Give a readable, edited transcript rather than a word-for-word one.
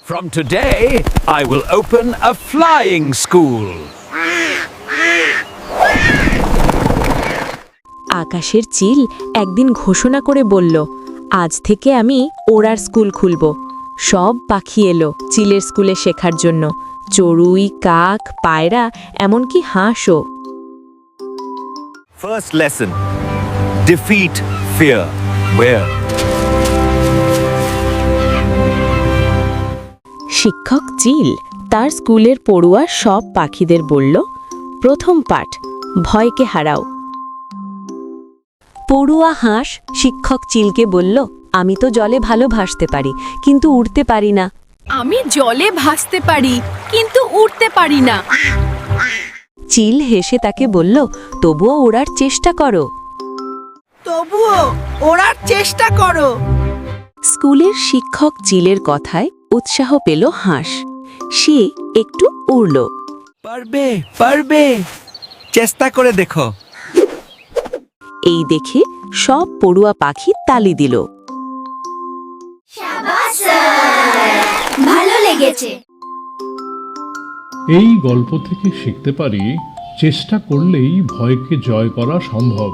From today, I will open a flying school. আকাশের চিল একদিন ঘোষণা করে বলল, আজ থেকে আমি ওড়ার স্কুল খুলব। সব পাখি এলো চিলের স্কুলে শেখার জন্য, চড়ুই, কাক, পায়রা, এমনকি হাঁসও। First lesson: defeat fear. Where? শিক্ষক চিল তার স্কুলের পড়ুয়া সব পাখিদের বলল, প্রথম পাঠ, ভয়কে হারাও। পড়ুয়া হাঁস শিক্ষক চিলকে বলল, আমি তো জলে ভালো ভাসতে পারি, কিন্তু উড়তে পারি না। আমি জলে ভাসতে পারি, কিন্তু উড়তে পারি না। চিল হেসে তাকে বলল, তবুও ওড়ার চেষ্টা করো। তবুও ওড়ার চেষ্টা করো। স্কুলের শিক্ষক চিলের কথায় উৎসাহ পেল হাঁস। সে একটু উড়ল। পারবে, পারবে, চেষ্টা করে দেখো। এই দেখে সব পড়ুয়া পাখি তালি দিল। ভালো লেগেছে। এই গল্প থেকে শিখতে পারি, চেষ্টা করলেই ভয়কে জয় করা সম্ভব।